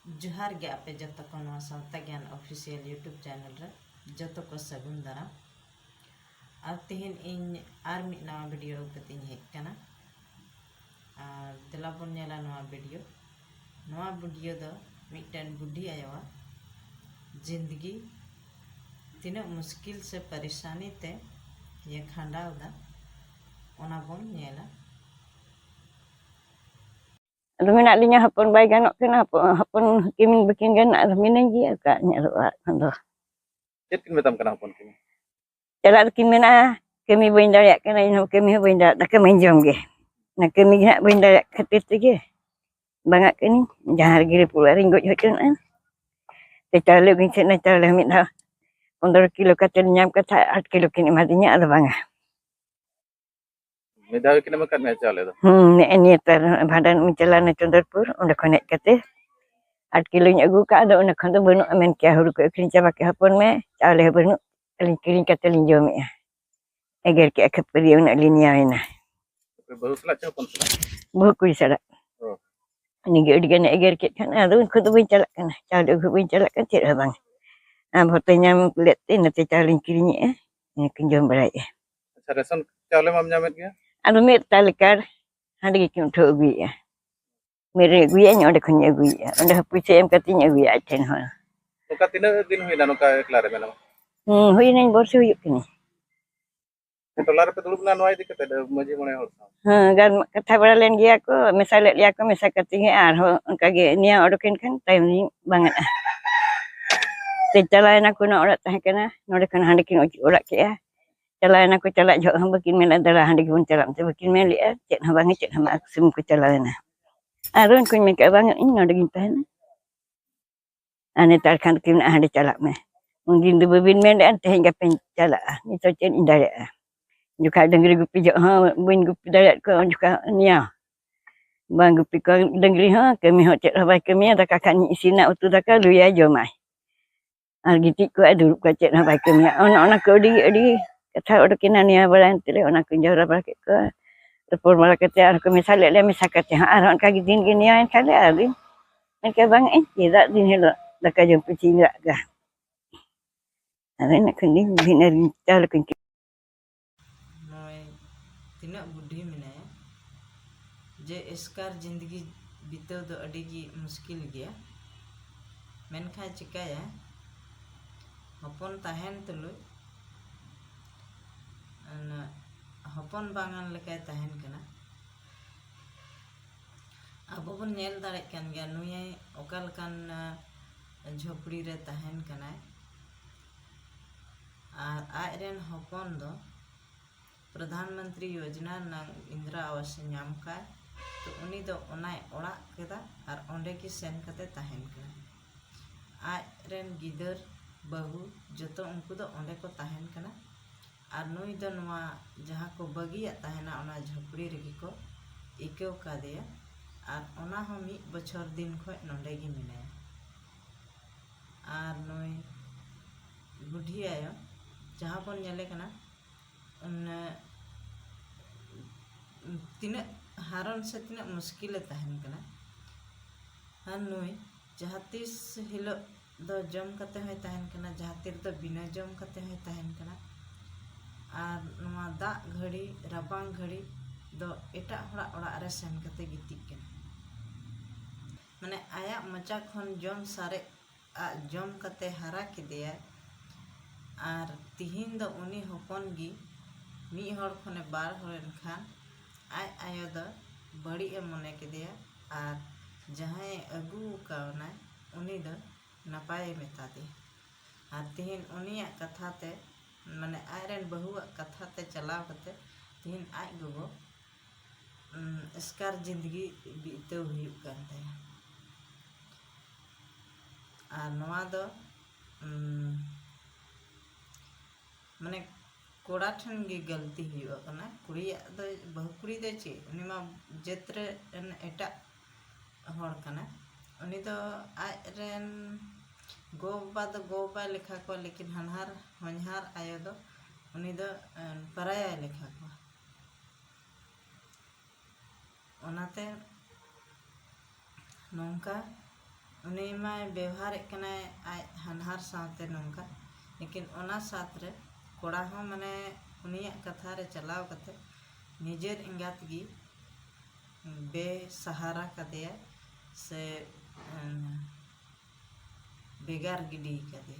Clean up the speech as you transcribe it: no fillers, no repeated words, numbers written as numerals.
जोहार गे आपे जतो को नवा सावता ज्ञान ऑफिशियल यूट्यूब चैनल रे जतो को सगुन दाराम और तेहन इन आर मिद नवा वीडियो कतिन हेज कना और देला बोन नेला नवा वीडियो दो मिदटन बुढ़ी आयोवा जिंदगी तीना मुश्किल से परेशानी ते ये खांडाव दा ओना बोन नेला Menak linya hapun baik ganok kena hapun kimin bikin ganak minang dia kak nyarua kando. Chet kin metam kana hapon kimi. Jalan kimin kami benda yak kena ino kami benda nak kami jom ge. Nak kami nak benda yak ketit ge. Bangat kini jahar giri pula ringgot hocun an. Tecale gin cek na cale mit ha. 15 kilo kacang nyam kata 8 kilo kini matinya ada bangah. Medawi kina makat me chale do. Ini tar badan menjalan Chundarpur udah konek kate 8 kilo nya agu ka ada unak kando benu amen kia huru ko krinca pakai hapon me chale benu kiring kata linjo me agar ke akapri unak linia ina Baru sala cha hapon sala. buh ku sala Oh. Ini ge digana agar ke kan adu ku tu bin cala kan chale ku bin cala kan cik bang botanya let tin te chale kiring ni kinjom berai Acha ration chale mam nyamet gya. anu me talikar handi ke kin tho gu ya mere gu ya nyode kunya gu ya anda puisi em katinya gu ya ten ho Noka tina din huina noka klare mena. hui nain borsu yuk kini Tolar pe dulub na noai dikat ada maji mone hor. gan kata beralen dia aku misalnya dia aku misal ketinggi arho kage nia odokin kan time ni banget Tecalain aku nak orat tah kana nore kan handikin orat ke ya calain aku calak jauh hambakin mel adalah handikin calak bikin mel ya cek banget cek hamba aku sim ku calain arun kun meka banget ini nore gintan ane tar kan kin handi calak me mungkin du bebin mel an teh hingga pen calak ni to cen indah ya juga dengri gupi jo ha buin gupi darat ko juga nia bang gupi ko dengri ha kami ho cek habai kami ada kakak ni isina utu daka lu ya jo mai algitik ko adu ko cek habai kami ona ko di kata odo kinania balan tele ona ko jara ba ko tepur mala kete ar ko misale le misakate ha aron ka gidin gini ya kale ali en ke bang tidak din helo daka jo picira ga ana kan ni binar tal kan नोय तीना बुढ़ी मेनाया जे एस्कार जिंदगी बीतव दो अडिगी मुश्किल गया मेनखा चिकाया हपन ताहेन तुलु हपन बांगन लेकाय ताहेन कना अब बन nail दाड़े कान गया नुये ओकाल कान झोपड़ी रे ताहेन कना और आयरन हपन दो प्रधानमंत्री योजना नांग इंदिरा आवास नाम का तो उनी दो ओनाय ओड़ा केदा और ओंडे की सेन कते ताहेन कना आयरन गिदर बहु जतो उनको दो ओंडे को ताहेन कना और नुई दो नवा जहाँ को बगिया ताहेना ओना झोपड़ी रेगी को इकेव कादेया और ओना हो मी बछर दिन खो नोंडे गी मिनाया और नुई बुढ़ी आयो जहाँ बन नेले कना तीना हारन से तीना मुश्किल ताहेन कना और नुई जहाँ तीस हिलो दो जम कते होय ताहेन कना जहाँ तीर दो बिना जम कते होय ताहेन कना और नवा दा घड़ी राबांग घड़ी दो एटा हड़ा ओड़ा रे सेन कते गितिक कना माने आया मचा खन जम सारे जम कते हारा केदेया और तिहिन दो उनी हपन गी मी हड़ खने बार हरेन खान आय आयो दो बड़ी ए मने केदेया और जहाँ अगू कावना उनी दो नपाय मेता दे और तिहिन उनिया कथा ते माने आयरन बहुआ कथा ते चलाव कते तिहिन आय गोगो एस्कार जिंदगी बीते हुयुक कान ताया और नवा दो माने कोड़ा ठन गे गलती हुआ कना कुड़िया दो बहु कुड़ी दे चे उनी मा जेत्रे एटा हड़ कना उनी दो आयरन गोबा दो गोबा लेखा को लेकिन हनहार हनहार आयो दो उनी दो पराया लेखा को ओनाते नोंका उनी माय व्यवहार कनाय आय हनहार सावते नोंका लेकिन ओना साथ रे कोड़ा हो माने उनिया कथा रे चलाव कते निजेर इंगात गी बेसहारा कदेया से बेगार गिडी कदे